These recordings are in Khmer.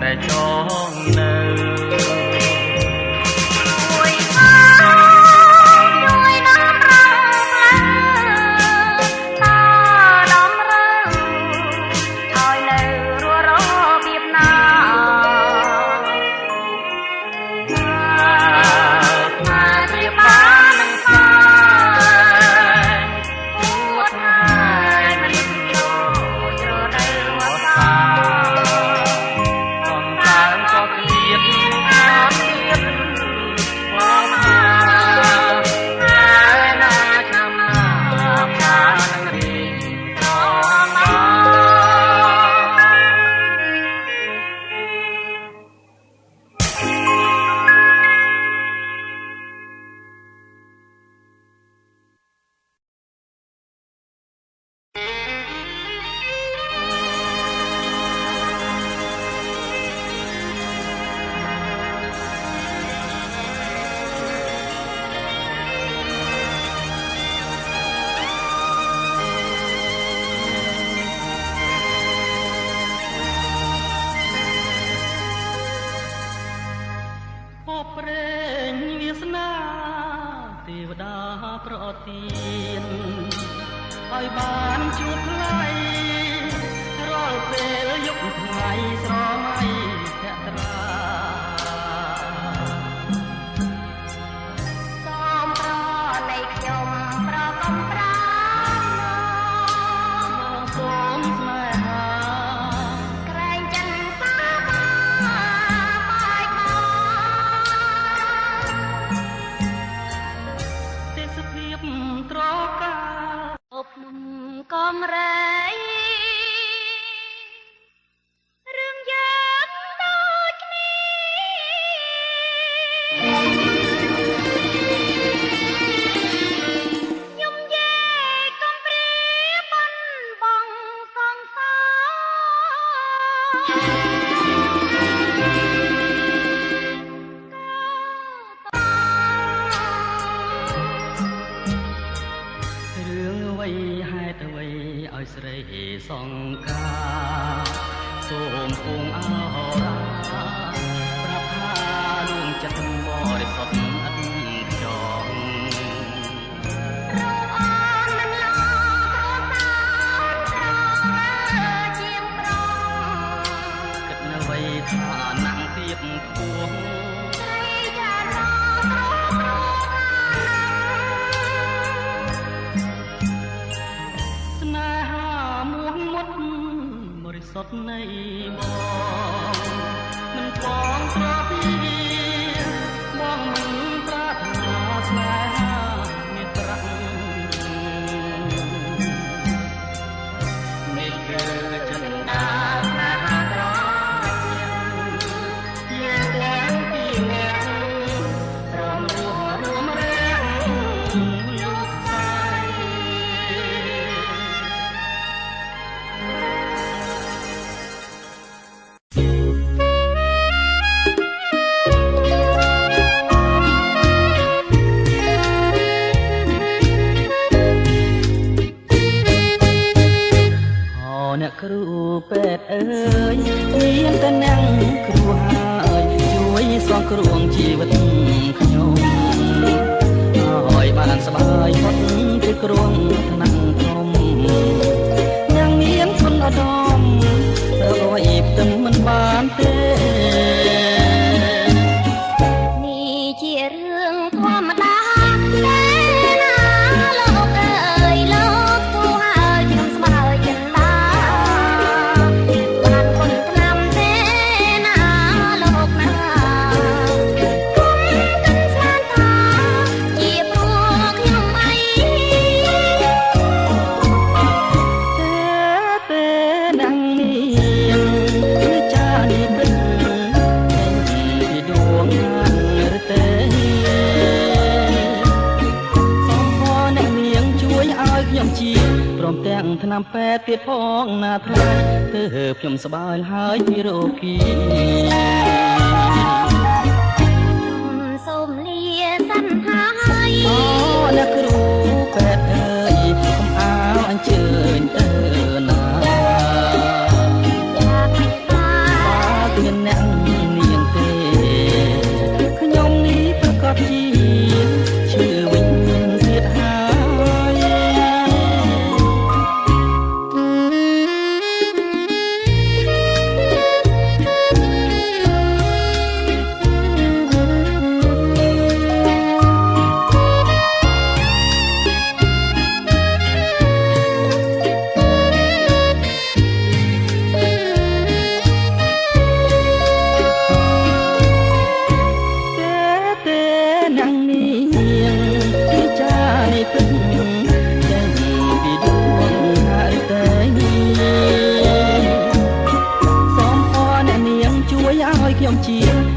តែចងនៅឲ្យបានជួបថ្លៃរាល់ពេលយប់ថ្ងៃស្រមៃភក្ត្រាសូមប្រនៃខ្ញុំប្រកំប្រាមកសូមស្នេហាក្រែងចិនសាបាយទេសភាពត្រកាអបកំរែងរឿងយ៉ាងដូចគ្នាខ្ញុំយាយកំព្រាបានបងសងសារឿងអ្វីហេតុអ្វីឲ្យស្រីសង្ការសូមគង់អរ៉ាប្រាប់ថាលួងចិត្តបរិសុទ្ធឥតខ្ចងរកអូនមិនឡងព្រោះសាជាងប្រងគិតនៅអ្វីថាណាំងទៀតខ្ពស់ស្រីចារ៉ាស្នេហាមួងមុតបរិសុទ្ធនៃបងមិនបងត្រពីបងមិនប្រាថ្នាស្នេហាមានប្រាក់នេះគឺចិន្តាស្នេហាត្រជាទាំងពីរនាក់ព្រមរួមរាំងលោកស្រីអ្នកគ្រូពេទ្យអើយមានតែអ្នកគ្រូហើយជួយសងគ្រោះជីវិតខ្ញុំឲ្យបានសប្បាយផុតពីគ្រោះថ្នាក់ធំយ៉ាងមានគុណឧត្តមរកឲ្យផ្ទឹមមិនបានទេនេះជារឿងធម្មតាទេណាលោកអើយលោកគូហើយខ្ញុំស្បើយចិត្តតាបានគុណថ្នាំទេណាលោកណាគុំទឹកស្មានថាជាព្រោះខ្ញុំអីទេដាំងនេះគឺចានេះពិតពីដួងឬទេសូមផងអ្នកនាងជួយឲ្យខ្ញុំជាព្រមទាំងថ្នាំពេទ្យទៀតផងណាថ្លៃទើបខ្ញុំសប្បាយហើយពីរោគីសូមលាសិនហើយអូអ្នកគ្រូពេទ្យអើយកុំអើអញ្ជើញទៅណាอยากให้ตายមានអ្នក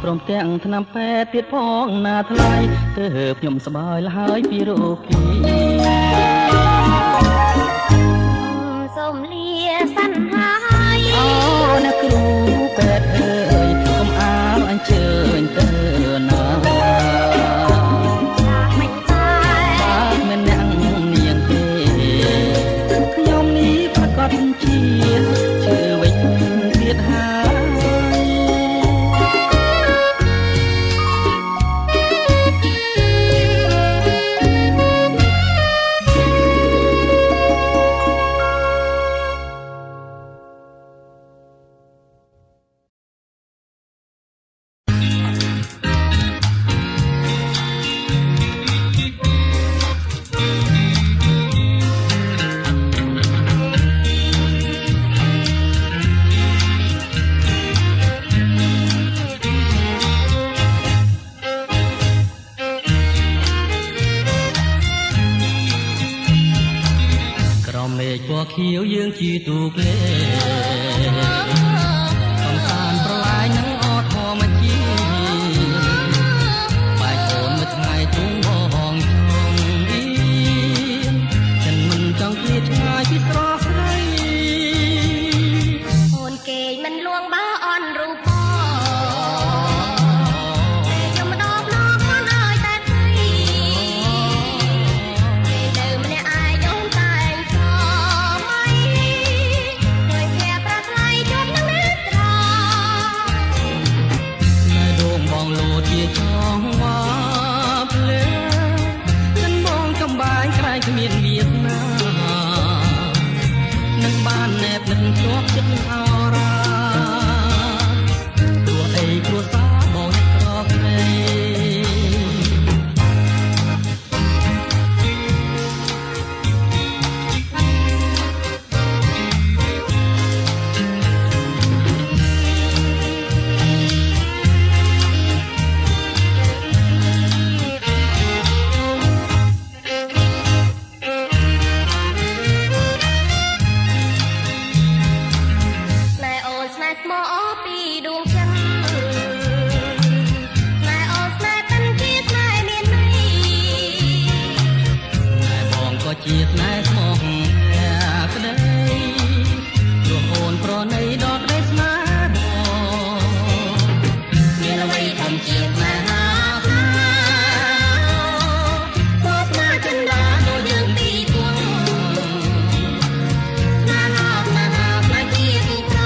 ព្រមទាំងថ្នាំពេទ្យទៀតផងណាថ្លៃទើបខ្ញុំសប្បាយលហើយពីរោគីសូមលាសិនហើយអូអ្នកគ្រូពេទ្យអើយកុំអាលអញ្ជើញទៅណាមិនតែបាទមិនអ្នកនាងទេខ្ញុំនេះប្រកាសជាជឿវិញទៀតហើយខៀវយើងជាទូកលេកំសាន្តប្រឡាយនឹងអត់ធម្មជាតិបែកអូនមួយថ្ងៃទ្រង់បងចង់ចិនមិនចង់ឃ្លាតឆ្ងាយពីស្រស់ស្រីអូនគេមិនលួងបើអន់រូបខ្ញុំម្ដងម្ដងមិនអើយតែថ្លៃនៅម្នាក់ឯងអូនតែងសជាចងវាភ្លេចិនបងកំបាយក្រែងគ្មានវាសនានឹងបានណែបនឹងជាប់ចិត្តអរាទោះអីគ្រួសារបងអ្នកក្រក្រេជាស្នេហ៍ស្មោះក្ដីព្រោះអូនប្រណីដល់ក្ដីស្នេហ៍មានអ្វីធំជាស្នេហាមកស្នេហ៍ចិនដាដូចយើងពីរគូស្នេហាស្នេជាទីក្រ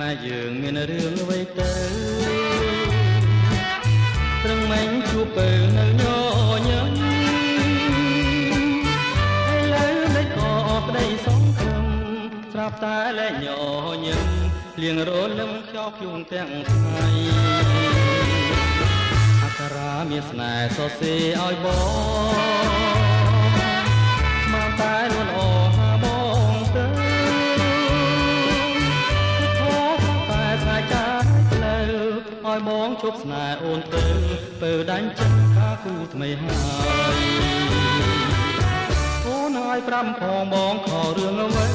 ខ្មែរយើងមានរឿងអ្វីទៅត្រឹងមិនជួបពើនៅញញឹមឥឡូវមិនក៏ប្តីសងគ្រឹមស្រាប់តែលែងញញឹមលៀងរលឹមខ្យោខ្យូនទាំងថ្ងៃអក្សរាមានស្នេហ៍សរសេរឲ្យបងស្មានតែលួនអហាបងទៅតែស្នេហ៍ចាស់ផ្លូវឲ្យបងជប់ស្នេហ៍អូនទៅពើដាញ់ចិត្តថាគូថ្មីហើយអូនឲ្យប្រាំផងបងខរឿងអ្វី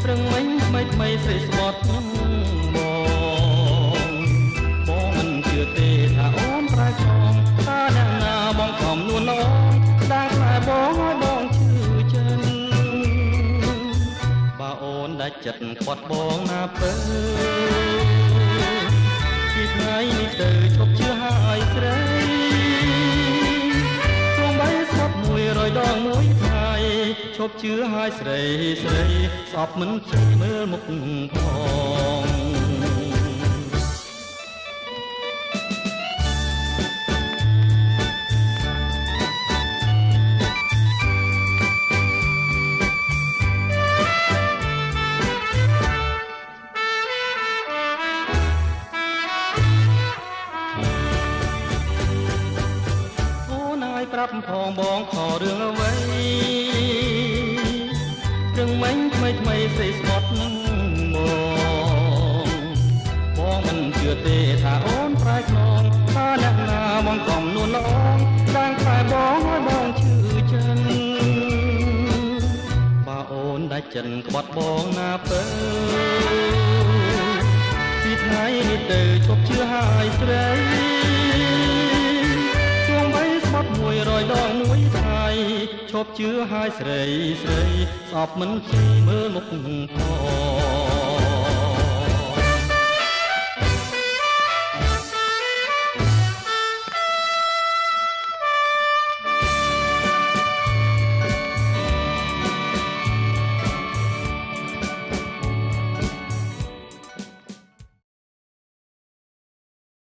ព្រឹងមិញថ្មីស្រីស្បត់បងមិនជឿទេថាអូនប្រែចងថាអ្នកណាបងខំនួនអងដាស់តែបងឲ្យបងជឿចិនបើអូនដាច់ចិត្តខ្វាត់បងណាពើពីថ្ងៃនេះទៅឈប់ជឿហើយស្រីព្រមបីស្បត់100 ដងមួយថ្ងៃឈប់ជឿហើយស្រីស្អប់មិនចេះមើលមុខផងប្រាប់ផងបងខរឿងអ្វីរឿងមិញថ្មីស្រីស្បត់នឹងបងមិនជឿទេថាអូនប្រែខ្នងថាអ្នកណាបងកំនួនល្អដាំងតែបងឲ្យបងជឿចិនបើអូនដាច់ចិនក្បត់បងណាពើពីថ្ងៃនេះទៅឈប់ជឿហើយស្រី100 ដងមួយថ្ងៃឈប់ជឿហើយស្រីស្អប់មិនជិះមើលមុខផង